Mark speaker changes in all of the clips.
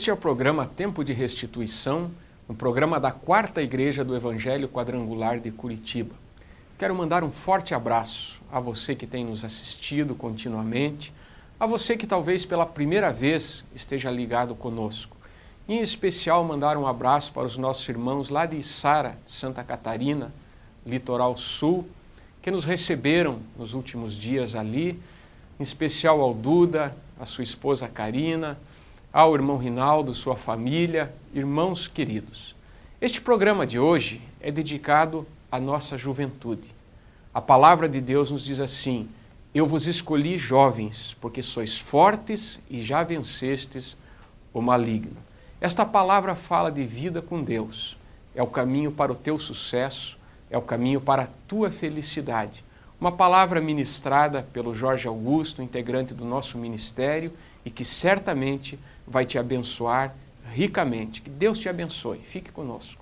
Speaker 1: Este é o programa Tempo de Restituição, um programa da Quarta Igreja do Evangelho Quadrangular de Curitiba. Quero mandar um forte abraço a você que tem nos assistido continuamente, a você que talvez pela primeira vez esteja ligado conosco. Em especial, mandar um abraço para os nossos irmãos lá de Içara, Santa Catarina, Litoral Sul, que nos receberam nos últimos dias ali, em especial ao Duda, a sua esposa Karina, ao irmão Rinaldo, sua família, irmãos queridos. Este programa de hoje é dedicado à nossa juventude. A palavra de Deus nos diz assim: eu vos escolhi jovens, porque sois fortes e já vencestes o maligno. Esta palavra fala de vida com Deus. É o caminho para o teu sucesso, é o caminho para a tua felicidade. Uma palavra ministrada pelo Jorge Augusto, integrante do nosso ministério, e que certamente vai te abençoar ricamente. Que Deus te abençoe. Fique conosco.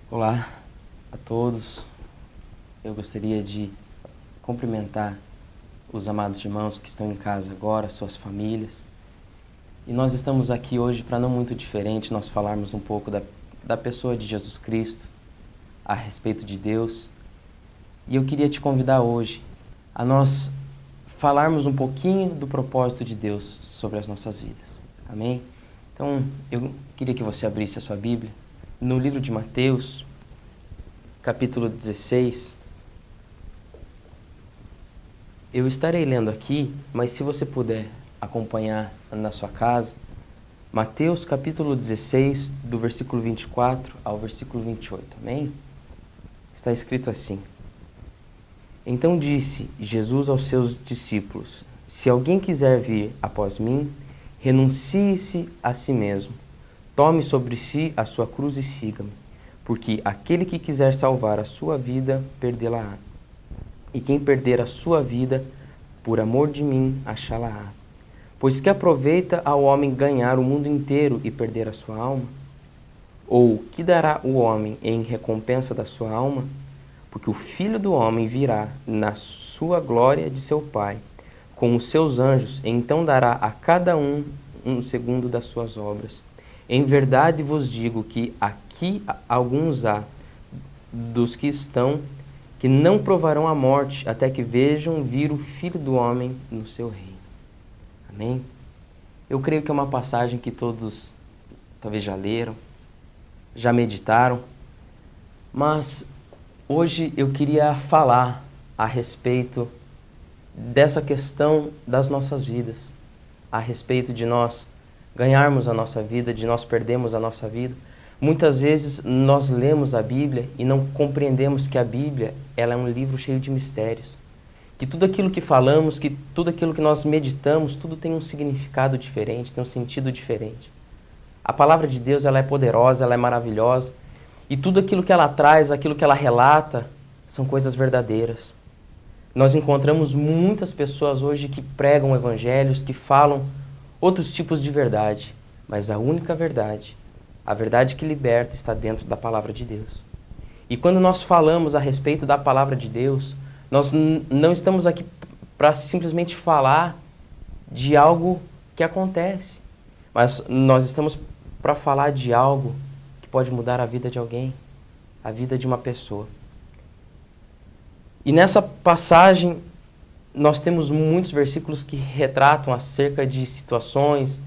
Speaker 2: Olá a todos, eu gostaria de cumprimentar os amados irmãos que estão em casa agora, suas famílias. E nós estamos aqui hoje para não muito diferente, nós falarmos um pouco da pessoa de Jesus Cristo, a respeito de Deus. E eu queria te convidar hoje a nós falarmos um pouquinho do propósito de Deus sobre as nossas vidas. Amém? Então, eu queria que você abrisse a sua Bíblia no livro de Mateus, capítulo 16. Eu estarei lendo aqui, mas se você puder acompanhar na sua casa, Mateus capítulo 16, do versículo 24 ao versículo 28, amém? Está escrito assim: Então disse Jesus aos seus discípulos: Se alguém quiser vir após mim, renuncie-se a si mesmo. Tome sobre si a sua cruz e siga-me, porque aquele que quiser salvar a sua vida, perdê-la-á. E quem perder a sua vida, por amor de mim, achá-la-á. Pois que aproveita ao homem ganhar o mundo inteiro e perder a sua alma? Ou que dará o homem em recompensa da sua alma? Porque o Filho do Homem virá na sua glória de seu Pai, com os seus anjos, e então dará a cada um segundo das suas obras. Em verdade vos digo que aqui alguns há dos que estão, que não provarão a morte, até que vejam vir o Filho do Homem no seu reino. Amém? Eu creio que é uma passagem que todos talvez já leram, já meditaram, mas hoje eu queria falar a respeito dessa questão das nossas vidas, a respeito de nós ganharmos a nossa vida, de nós perdermos a nossa vida. Muitas vezes nós lemos a Bíblia e não compreendemos que a Bíblia ela é um livro cheio de mistérios. Que tudo aquilo que falamos, que tudo aquilo que nós meditamos, tudo tem um significado diferente, tem um sentido diferente. A palavra de Deus ela é poderosa, ela é maravilhosa. E tudo aquilo que ela traz, aquilo que ela relata, são coisas verdadeiras. Nós encontramos muitas pessoas hoje que pregam evangelhos, que falam outros tipos de verdade, mas a única verdade, a verdade que liberta, está dentro da palavra de Deus. E quando nós falamos a respeito da palavra de Deus, nós não estamos aqui para simplesmente falar de algo que acontece, mas nós estamos para falar de algo que pode mudar a vida de alguém, a vida de uma pessoa. E nessa passagem, nós temos muitos versículos que retratam acerca de situações,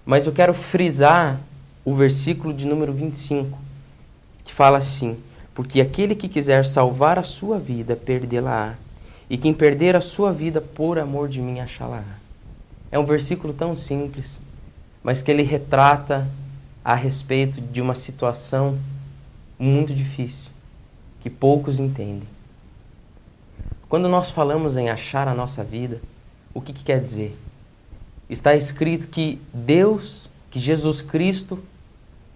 Speaker 2: mas eu quero frisar o versículo de número 25, que fala assim: Porque aquele que quiser salvar a sua vida, perdê-la-á. e quem perder a sua vida por amor de mim achá-la. É um versículo tão simples, mas que ele retrata a respeito de uma situação muito difícil, que poucos entendem. Quando nós falamos em achar a nossa vida, o que quer dizer? Está escrito que Deus, que Jesus Cristo,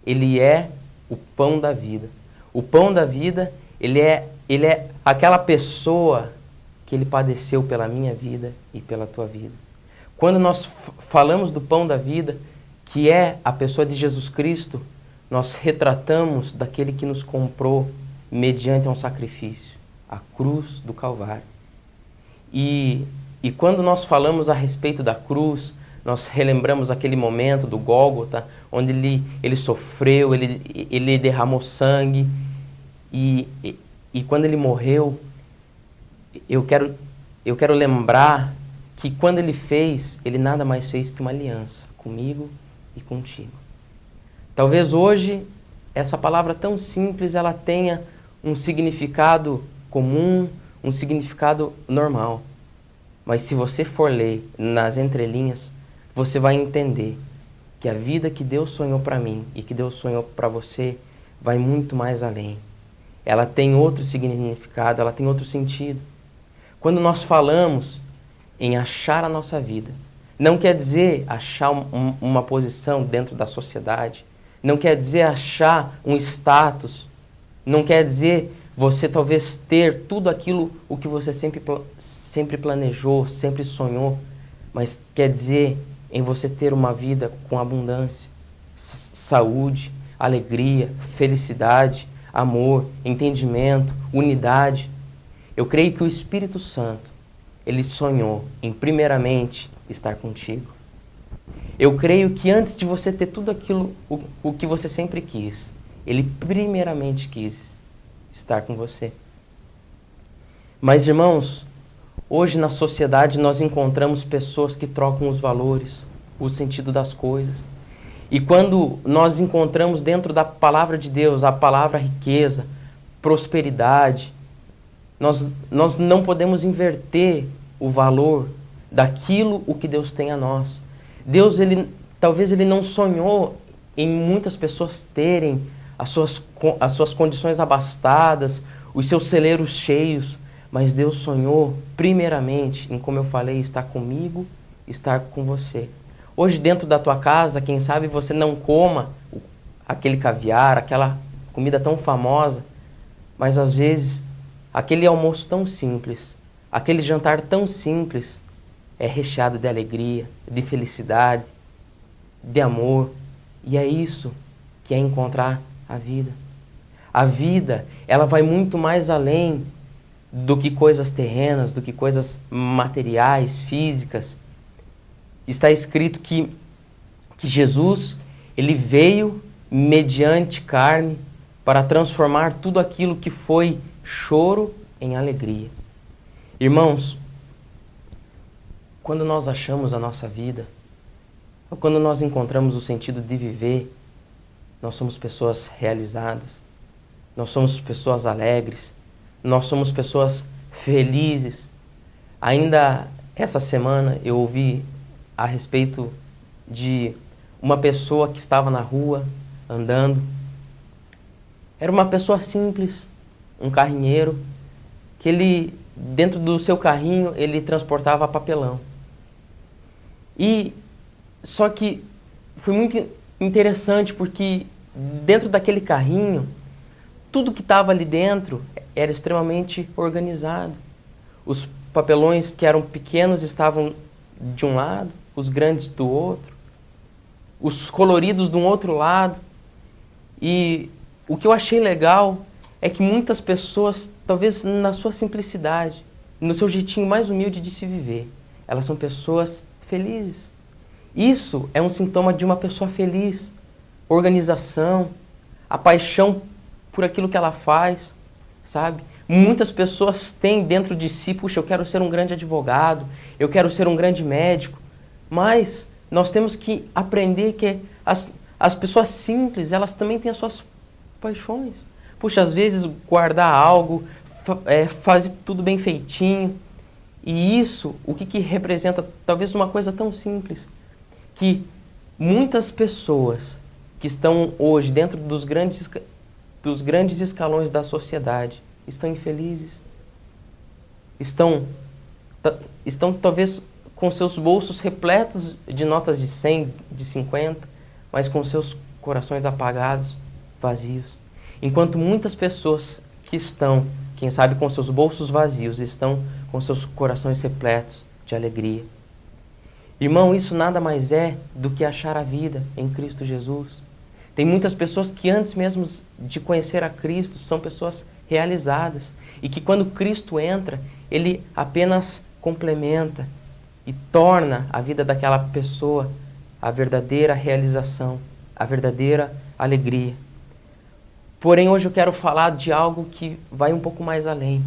Speaker 2: Ele é o pão da vida. O pão da vida, Ele é aquela pessoa que Ele padeceu pela minha vida e pela tua vida. Quando nós falamos do pão da vida, que é a pessoa de Jesus Cristo, nós retratamos daquele que nos comprou mediante um sacrifício, a cruz do Calvário. E quando nós falamos a respeito da cruz, nós relembramos aquele momento do Gólgota, onde ele sofreu, ele derramou sangue, e quando ele morreu, eu quero lembrar que quando ele fez, ele nada mais fez que uma aliança comigo e contigo. Talvez hoje, essa palavra tão simples, ela tenha um significado comum, um significado normal. Mas se você for ler nas entrelinhas, você vai entender que a vida que Deus sonhou para mim e que Deus sonhou para você vai muito mais além. Ela tem outro significado, ela tem outro sentido. Quando nós falamos em achar a nossa vida, não quer dizer achar uma posição dentro da sociedade, não quer dizer achar um status, não quer dizer você talvez ter tudo aquilo o que você sempre planejou, sempre sonhou, mas quer dizer em você ter uma vida com abundância, saúde, alegria, felicidade, amor, entendimento, unidade. Eu creio que o Espírito Santo, ele sonhou em primeiramente estar contigo. Eu creio que antes de você ter tudo aquilo o que você sempre quis, ele primeiramente quis estar com você. Mas, irmãos, hoje na sociedade nós encontramos pessoas que trocam os valores, o sentido das coisas. E quando nós encontramos dentro da palavra de Deus a palavra riqueza, prosperidade, nós não podemos inverter o valor daquilo o que Deus tem a nós. Deus, talvez ele não sonhou em muitas pessoas terem as suas condições abastadas, os seus celeiros cheios, mas Deus sonhou primeiramente em, como eu falei, estar comigo, estar com você. Hoje dentro da tua casa, quem sabe você não coma aquele caviar, aquela comida tão famosa, mas às vezes aquele almoço tão simples, aquele jantar tão simples é recheado de alegria, de felicidade, de amor. E é isso que é encontrar a vida. A vida, ela vai muito mais além do que coisas terrenas, do que coisas materiais, físicas. Está escrito que Jesus, ele veio mediante carne para transformar tudo aquilo que foi choro em alegria. Irmãos, quando nós achamos a nossa vida, ou quando nós encontramos o sentido de viver, nós somos pessoas realizadas, nós somos pessoas alegres, nós somos pessoas felizes. Ainda essa semana eu ouvi a respeito de uma pessoa que estava na rua, andando. Era uma pessoa simples, um carrinheiro, que ele, dentro do seu carrinho, ele transportava papelão. Só que foi muito interessante porque dentro daquele carrinho, tudo que estava ali dentro era extremamente organizado. Os papelões que eram pequenos estavam de um lado, os grandes do outro, os coloridos de um outro lado. E o que eu achei legal é que muitas pessoas, talvez na sua simplicidade, no seu jeitinho mais humilde de se viver, elas são pessoas felizes. Isso é um sintoma de uma pessoa feliz. Organização, a paixão por aquilo que ela faz, sabe? Muitas pessoas têm dentro de si, puxa, eu quero ser um grande advogado, eu quero ser um grande médico, mas nós temos que aprender que as pessoas simples, elas também têm as suas paixões. Puxa, às vezes guardar algo, fazer tudo bem feitinho, E isso, o que representa? Talvez uma coisa tão simples, que muitas pessoas que estão hoje dentro dos grandes escalões da sociedade estão infelizes. Estão talvez com seus bolsos repletos de notas de 100, de 50, mas com seus corações apagados, vazios. Enquanto muitas pessoas que estão, quem sabe com seus bolsos vazios, estão com seus corações repletos de alegria. Irmão, isso nada mais é do que achar a vida em Cristo Jesus. Tem muitas pessoas que antes mesmo de conhecer a Cristo são pessoas realizadas e que quando Cristo entra, Ele apenas complementa e torna a vida daquela pessoa a verdadeira realização, a verdadeira alegria. Porém, hoje eu quero falar de algo que vai um pouco mais além,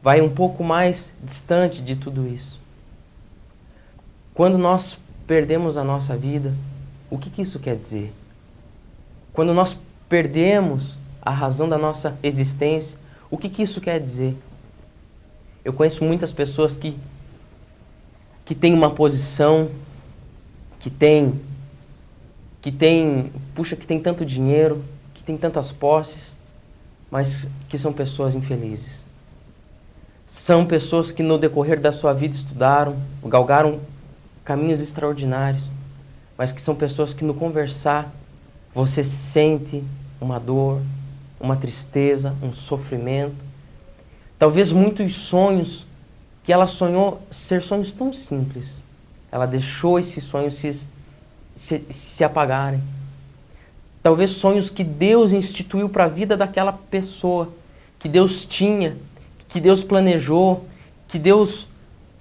Speaker 2: vai um pouco mais distante de tudo isso. Quando nós perdemos a nossa vida, o que isso quer dizer? Quando nós perdemos a razão da nossa existência, o que isso quer dizer? Eu conheço muitas pessoas que têm uma posição, que tem tanto dinheiro, que tem tantas posses, mas que são pessoas infelizes. São pessoas que no decorrer da sua vida estudaram, galgaram caminhos extraordinários, mas que são pessoas que no conversar você sente uma dor, uma tristeza, um sofrimento. Talvez muitos sonhos que ela sonhou ser sonhos tão simples, ela deixou esses sonhos se apagarem. Talvez sonhos que Deus instituiu para a vida daquela pessoa, que Deus tinha, que Deus planejou, que Deus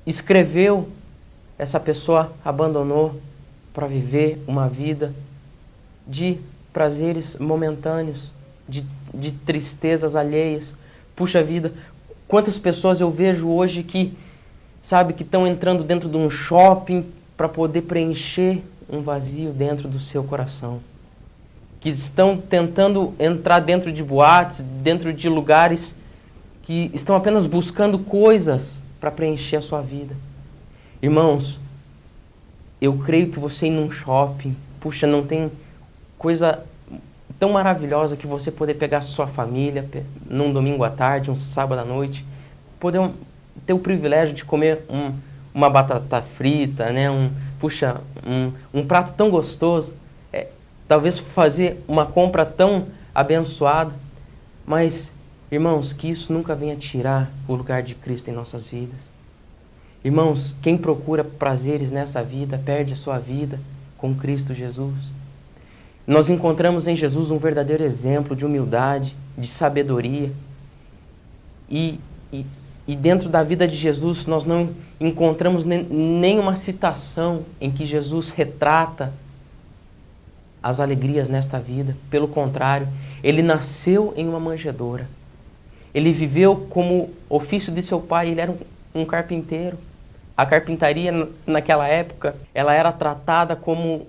Speaker 2: escreveu, essa pessoa abandonou para viver uma vida de prazeres momentâneos, de tristezas alheias. Puxa vida, quantas pessoas eu vejo hoje que estão entrando dentro de um shopping para poder preencher um vazio dentro do seu coração. Que estão tentando entrar dentro de boates, dentro de lugares que estão apenas buscando coisas para preencher a sua vida. Irmãos, eu creio que você ir num shopping, não tem coisa tão maravilhosa que você poder pegar a sua família num domingo à tarde, um sábado à noite, poder ter o privilégio de comer uma batata frita, né? Um prato tão gostoso, talvez fazer uma compra tão abençoada, mas, irmãos, que isso nunca venha tirar o lugar de Cristo em nossas vidas. Irmãos, quem procura prazeres nessa vida, perde a sua vida com Cristo Jesus. Nós encontramos em Jesus um verdadeiro exemplo de humildade, de sabedoria. E dentro da vida de Jesus, nós não encontramos nenhuma citação em que Jesus retrata as alegrias nesta vida. Pelo contrário, ele nasceu em uma manjedoura. Ele viveu como ofício de seu pai, ele era um carpinteiro. A carpintaria naquela época, ela era tratada como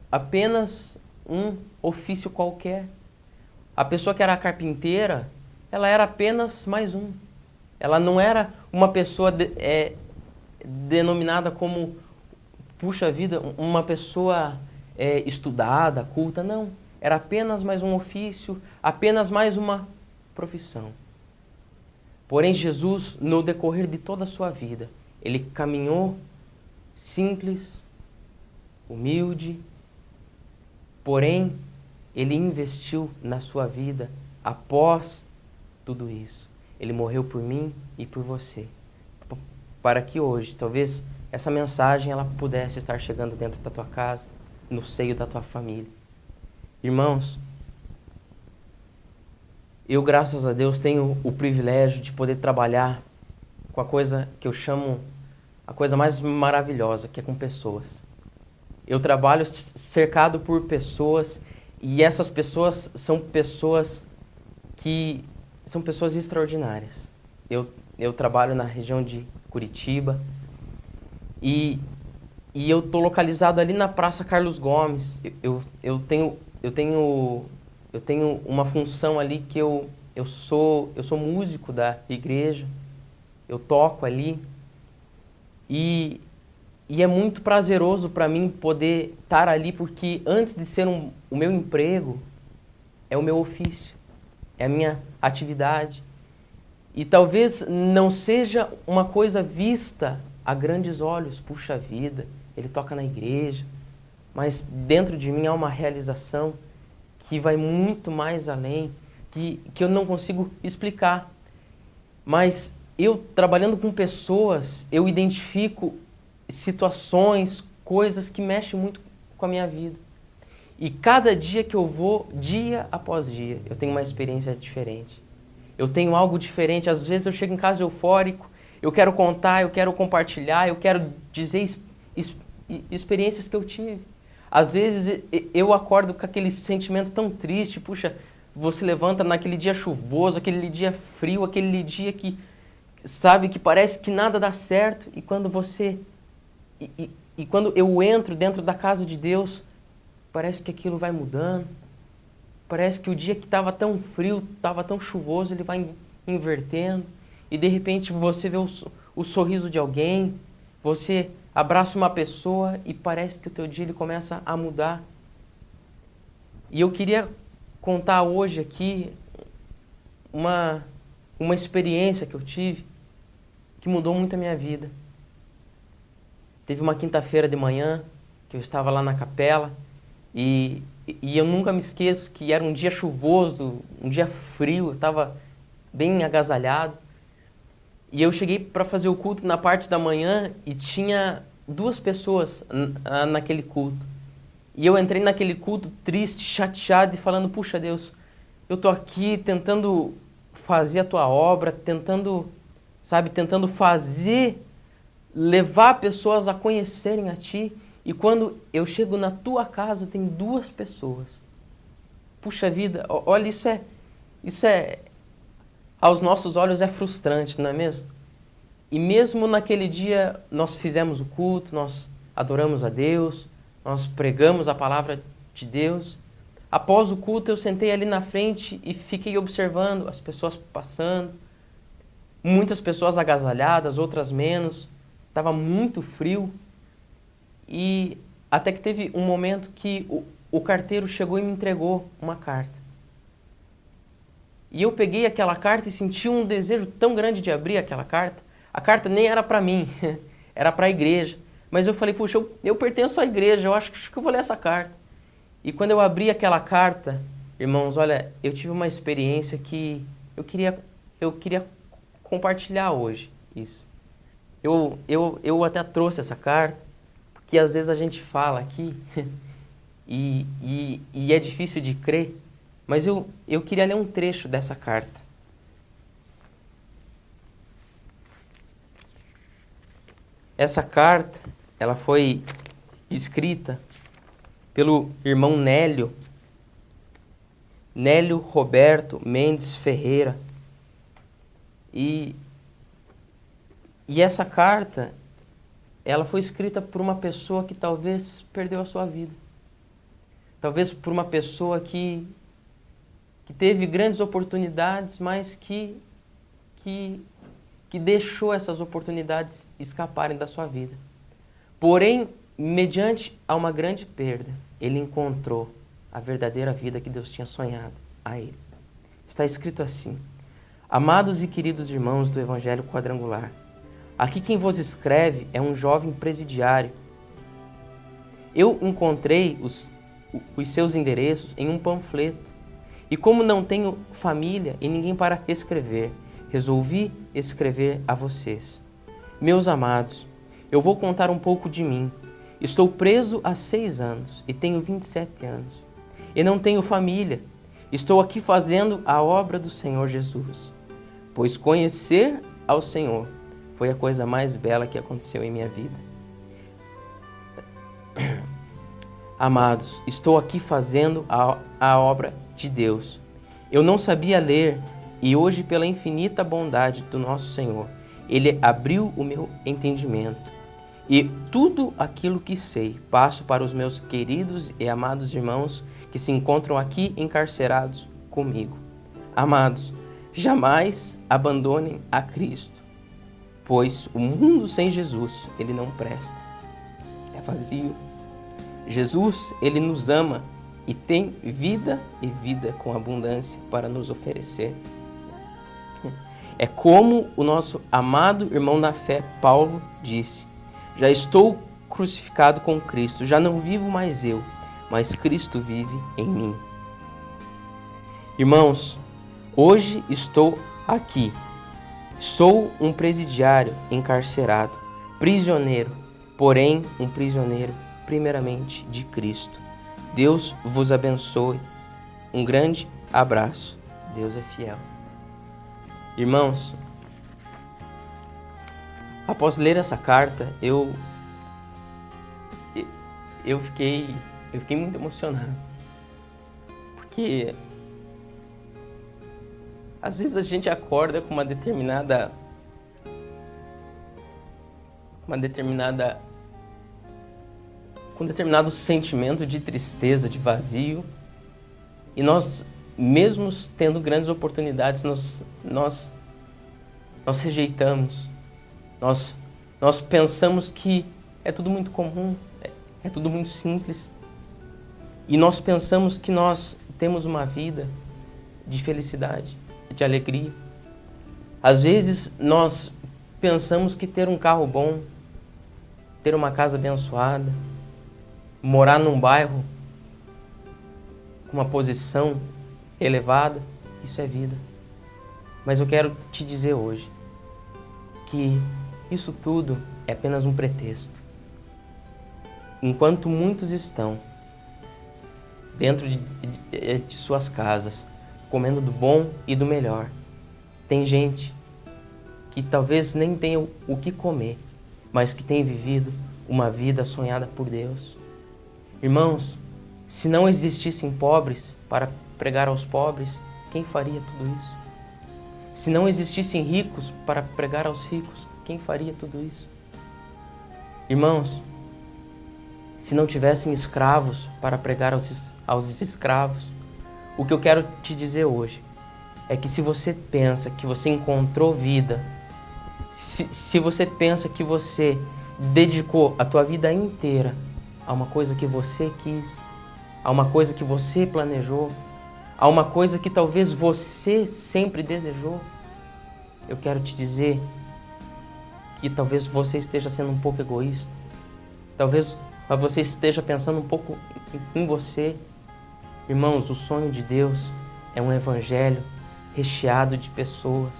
Speaker 2: apenas um ofício qualquer. A pessoa que era carpinteira, ela era apenas mais um. Ela não era uma pessoa denominada como, puxa vida, uma pessoa estudada, culta, não. Era apenas mais um ofício, apenas mais uma profissão. Porém, Jesus, no decorrer de toda a sua vida, ele caminhou simples, humilde, porém, ele investiu na sua vida após tudo isso. Ele morreu por mim e por você. Para que hoje, talvez, essa mensagem ela pudesse estar chegando dentro da tua casa, no seio da tua família. Irmãos, eu, graças a Deus, tenho o privilégio de poder trabalhar com a coisa que eu chamo a coisa mais maravilhosa, que é com pessoas. Eu trabalho cercado por pessoas e essas pessoas são pessoas extraordinárias. Eu trabalho na região de Curitiba e eu estou localizado ali na Praça Carlos Gomes. Eu tenho uma função ali que eu sou músico da igreja. Eu toco ali E é muito prazeroso para mim poder estar ali, porque antes de ser o meu emprego, é o meu ofício, é a minha atividade. E talvez não seja uma coisa vista a grandes olhos, puxa vida, ele toca na igreja, mas dentro de mim há uma realização que vai muito mais além, que eu não consigo explicar. Mas eu, trabalhando com pessoas, eu identifico situações, coisas que mexem muito com a minha vida. E cada dia que eu vou, dia após dia, eu tenho uma experiência diferente. Eu tenho algo diferente. Às vezes eu chego em casa eufórico, eu quero contar, eu quero compartilhar, eu quero dizer experiências que eu tive. Às vezes eu acordo com aquele sentimento tão triste, puxa, você levanta naquele dia chuvoso, aquele dia frio, aquele dia que, sabe, que parece que nada dá certo. E quando você... E quando eu entro dentro da casa de Deus, parece que aquilo vai mudando. Parece que o dia que estava tão frio, estava tão chuvoso, ele vai invertendo. E de repente você vê o sorriso de alguém, você abraça uma pessoa e parece que o teu dia ele começa a mudar. E eu queria contar hoje aqui uma experiência que eu tive que mudou muito a minha vida. Teve uma quinta-feira de manhã que eu estava lá na capela e eu nunca me esqueço que era um dia chuvoso, um dia frio, eu estava bem agasalhado. E eu cheguei para fazer o culto na parte da manhã e tinha 2 pessoas naquele culto. E eu entrei naquele culto triste, chateado e falando, puxa Deus, eu estou aqui tentando fazer a tua obra, tentando levar pessoas a conhecerem a ti. E quando eu chego na tua casa, tem 2 pessoas. Puxa vida, olha, isso é, aos nossos olhos é frustrante, não é mesmo? E mesmo naquele dia, nós fizemos o culto, nós adoramos a Deus, nós pregamos a palavra de Deus. Após o culto, eu sentei ali na frente e fiquei observando as pessoas passando. Muitas pessoas agasalhadas, outras menos. Estava muito frio. E até que teve um momento que o carteiro chegou e me entregou uma carta. E eu peguei aquela carta e senti um desejo tão grande de abrir aquela carta. A carta nem era para mim, era para a igreja. Mas eu falei, puxa, eu pertenço à igreja, eu acho que eu vou ler essa carta. E quando eu abri aquela carta, irmãos, olha, eu tive uma experiência que eu queria compartilhar hoje, isso. Eu até trouxe essa carta, porque às vezes a gente fala aqui e é difícil de crer, mas eu queria ler um trecho dessa carta. Essa carta, ela foi escrita pelo irmão Nélio Roberto Mendes Ferreira. E essa carta, ela foi escrita por uma pessoa que talvez perdeu a sua vida. Talvez por uma pessoa que teve grandes oportunidades, mas que deixou essas oportunidades escaparem da sua vida. Porém, mediante a uma grande perda, ele encontrou a verdadeira vida que Deus tinha sonhado a ele. Está escrito assim: amados e queridos irmãos do Evangelho Quadrangular, aqui quem vos escreve é um jovem presidiário. Eu encontrei os seus endereços em um panfleto, e como não tenho família e ninguém para escrever, resolvi escrever a vocês. Meus amados, eu vou contar um pouco de mim. Estou preso há 6 anos e tenho 27 anos. E não tenho família. Estou aqui fazendo a obra do Senhor Jesus. Pois conhecer ao Senhor foi a coisa mais bela que aconteceu em minha vida. Amados, estou aqui fazendo a obra de Deus. Eu não sabia ler e hoje, pela infinita bondade do nosso Senhor, Ele abriu o meu entendimento. E tudo aquilo que sei, passo para os meus queridos e amados irmãos que se encontram aqui encarcerados comigo. Amados, jamais abandonem a Cristo. pois o mundo sem Jesus, ele não presta. É vazio. Jesus, ele nos ama e tem vida e vida com abundância para nos oferecer. É como o nosso amado irmão na fé, Paulo, disse: já estou crucificado com Cristo, já não vivo mais eu, mas Cristo vive em mim. Irmãos, hoje estou aqui. Sou um presidiário encarcerado, prisioneiro, porém um prisioneiro primeiramente de Cristo. Deus vos abençoe. Um grande abraço. Deus é fiel. Irmãos, após ler essa carta, eu fiquei muito emocionado. Porque às vezes a gente acorda com um determinado sentimento de tristeza, de vazio, e nós, mesmo tendo grandes oportunidades, nós rejeitamos. Nós pensamos que é tudo muito comum, é tudo muito simples. E nós pensamos que nós temos uma vida de felicidade, de alegria. Às vezes nós pensamos que ter um carro bom, ter uma casa abençoada, morar num bairro com uma posição elevada, isso é vida. Mas eu quero te dizer hoje que isso tudo é apenas um pretexto. Enquanto muitos estão dentro de suas casas, comendo do bom e do melhor, tem gente que talvez nem tenha o que comer, mas que tem vivido uma vida sonhada por Deus. Irmãos, se não existissem pobres para pregar aos pobres, quem faria tudo isso? Se não existissem ricos para pregar aos ricos, quem faria tudo isso? Irmãos, se não tivessem escravos para pregar aos escravos, o que eu quero te dizer hoje é que se você pensa que você encontrou vida, se você pensa que você dedicou a tua vida inteira a uma coisa que você quis, a uma coisa que você planejou, a uma coisa que talvez você sempre desejou, eu quero te dizer que talvez você esteja sendo um pouco egoísta. Talvez você esteja pensando um pouco em você. Irmãos, o sonho de Deus é um evangelho recheado de pessoas,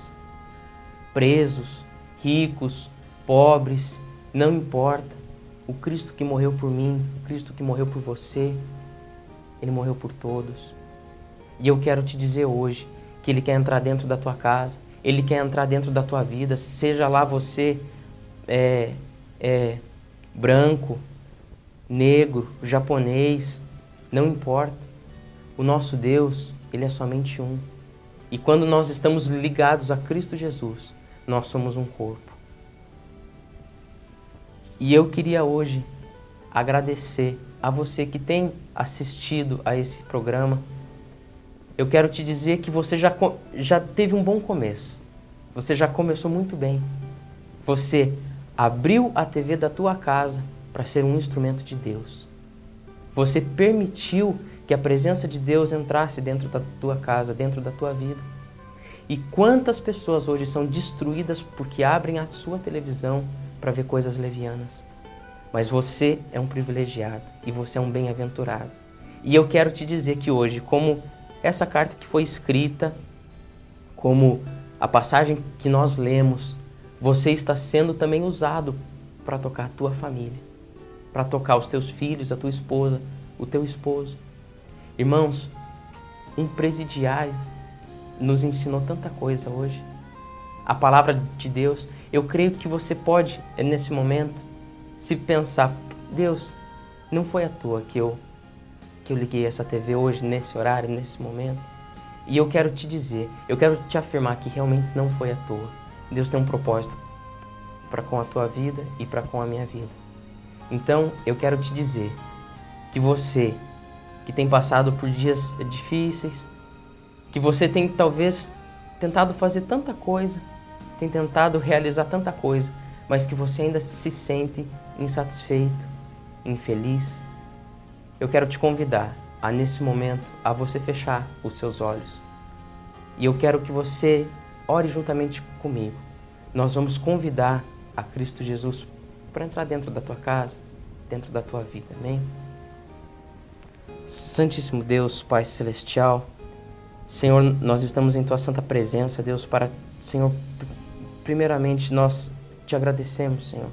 Speaker 2: presos, ricos, pobres, não importa. O Cristo que morreu por mim, o Cristo que morreu por você, Ele morreu por todos. E eu quero te dizer hoje que Ele quer entrar dentro da tua casa, Ele quer entrar dentro da tua vida, seja lá você branco, negro, japonês, não importa. O nosso Deus, Ele é somente um. E quando nós estamos ligados a Cristo Jesus, nós somos um corpo. E eu queria hoje agradecer a você que tem assistido a esse programa. Eu quero te dizer que você já teve um bom começo. Você já começou muito bem. Você abriu a TV da tua casa para ser um instrumento de Deus. Você permitiu que a presença de Deus entrasse dentro da tua casa, dentro da tua vida. E quantas pessoas hoje são destruídas porque abrem a sua televisão para ver coisas levianas. Mas você é um privilegiado e você é um bem-aventurado. E eu quero te dizer que hoje, como essa carta que foi escrita, como a passagem que nós lemos, você está sendo também usado para tocar a tua família, para tocar os teus filhos, a tua esposa, o teu esposo. Irmãos, um presidiário nos ensinou tanta coisa hoje. A palavra de Deus, eu creio que você pode, nesse momento, se pensar, Deus, não foi à toa que eu liguei essa TV hoje, nesse horário, nesse momento. E eu quero te dizer, eu quero te afirmar que realmente não foi à toa. Deus tem um propósito para com a tua vida e para com a minha vida. Então, eu quero te dizer que você que tem passado por dias difíceis, que você tem talvez tentado fazer tanta coisa, tem tentado realizar tanta coisa, mas que você ainda se sente insatisfeito, infeliz. Eu quero te convidar a, nesse momento, a você fechar os seus olhos. E eu quero que você ore juntamente comigo. Nós vamos convidar a Cristo Jesus para entrar dentro da tua casa, dentro da tua vida, amém? Santíssimo Deus, Pai Celestial, Senhor, nós estamos em tua santa presença, Deus, para, Senhor, primeiramente nós te agradecemos, Senhor,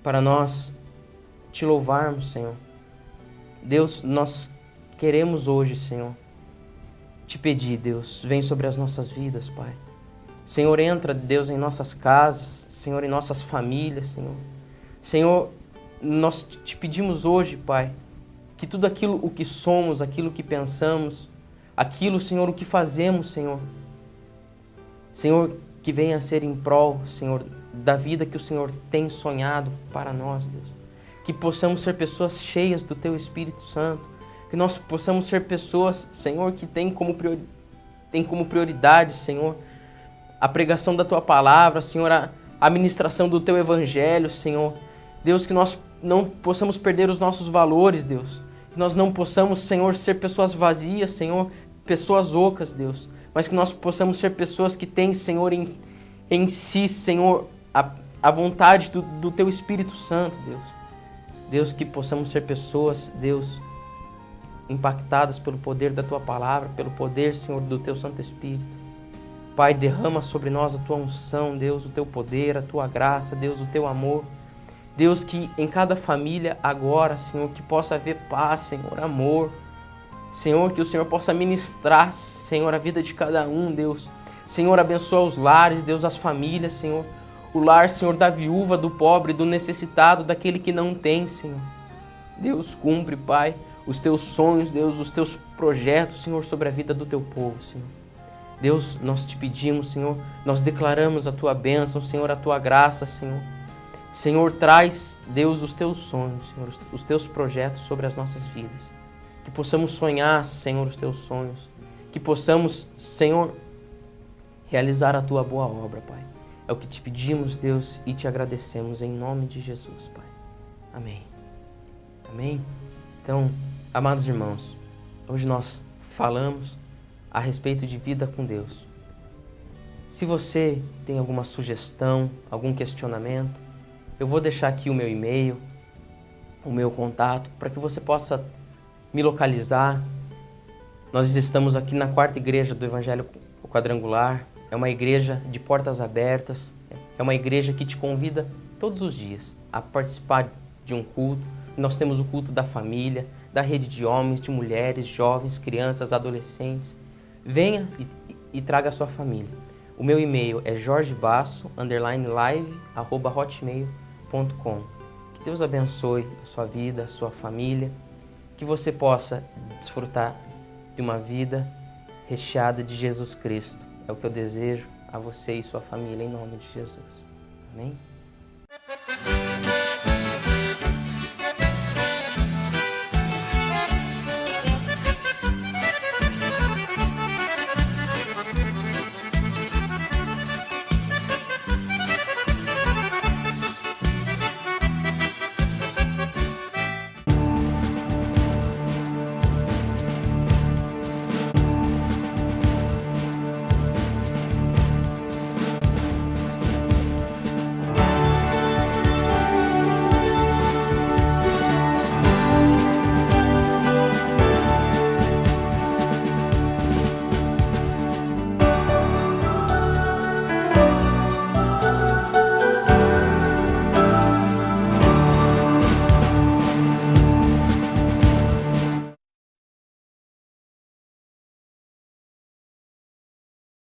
Speaker 2: para nós te louvarmos, Senhor. Deus, nós queremos hoje, Senhor, te pedir, Deus, vem sobre as nossas vidas, Pai. Senhor, entra, Deus, em nossas casas, Senhor, em nossas famílias, Senhor. Senhor, nós te pedimos hoje, Pai, que tudo aquilo o que somos, aquilo que pensamos, aquilo, Senhor, o que fazemos, Senhor, Senhor, que venha a ser em prol, Senhor, da vida que o Senhor tem sonhado para nós, Deus. Que possamos ser pessoas cheias do Teu Espírito Santo, que nós possamos ser pessoas, Senhor, que tem como prioridade, Senhor, a pregação da Tua palavra, Senhor, a ministração do Teu Evangelho, Senhor. Deus, que nós não possamos perder os nossos valores, Deus. Que nós não possamos, Senhor, ser pessoas vazias, Senhor, pessoas ocas, Deus. Mas que nós possamos ser pessoas que têm, Senhor, em si, Senhor, a vontade do Teu Espírito Santo, Deus. Deus, que possamos ser pessoas, Deus, impactadas pelo poder da Tua palavra, pelo poder, Senhor, do Teu Santo Espírito. Pai, derrama sobre nós a Tua unção, Deus, o Teu poder, a Tua graça, Deus, o Teu amor. Deus, que em cada família agora, Senhor, que possa haver paz, Senhor, amor. Senhor, que o Senhor possa ministrar, Senhor, a vida de cada um, Deus. Senhor, abençoa os lares, Deus, as famílias, Senhor. O lar, Senhor, da viúva, do pobre, do necessitado, daquele que não tem, Senhor. Deus, cumpre, Pai, os Teus sonhos, Deus, os Teus projetos, Senhor, sobre a vida do Teu povo, Senhor. Deus, nós te pedimos, Senhor, nós declaramos a Tua bênção, Senhor, a Tua graça, Senhor. Senhor, traz, Deus, os Teus sonhos, Senhor, os Teus projetos sobre as nossas vidas. Que possamos sonhar, Senhor, os Teus sonhos. Que possamos, Senhor, realizar a Tua boa obra, Pai. É o que te pedimos, Deus, e te agradecemos em nome de Jesus, Pai. Amém. Amém? Então, amados irmãos, hoje nós falamos a respeito de vida com Deus. Se você tem alguma sugestão, algum questionamento, eu vou deixar aqui o meu e-mail, o meu contato, para que você possa me localizar. Nós estamos aqui na quarta igreja do Evangelho Quadrangular. É uma igreja de portas abertas. É uma igreja que te convida todos os dias a participar de um culto. Nós temos o culto da família, da rede de homens, de mulheres, jovens, crianças, adolescentes. Venha e traga a sua família. O meu e-mail é jorgebasso_live@hotmail.com. Que Deus abençoe a sua vida, a sua família. Que você possa desfrutar de uma vida recheada de Jesus Cristo. É o que eu desejo a você e sua família, em nome de Jesus. Amém?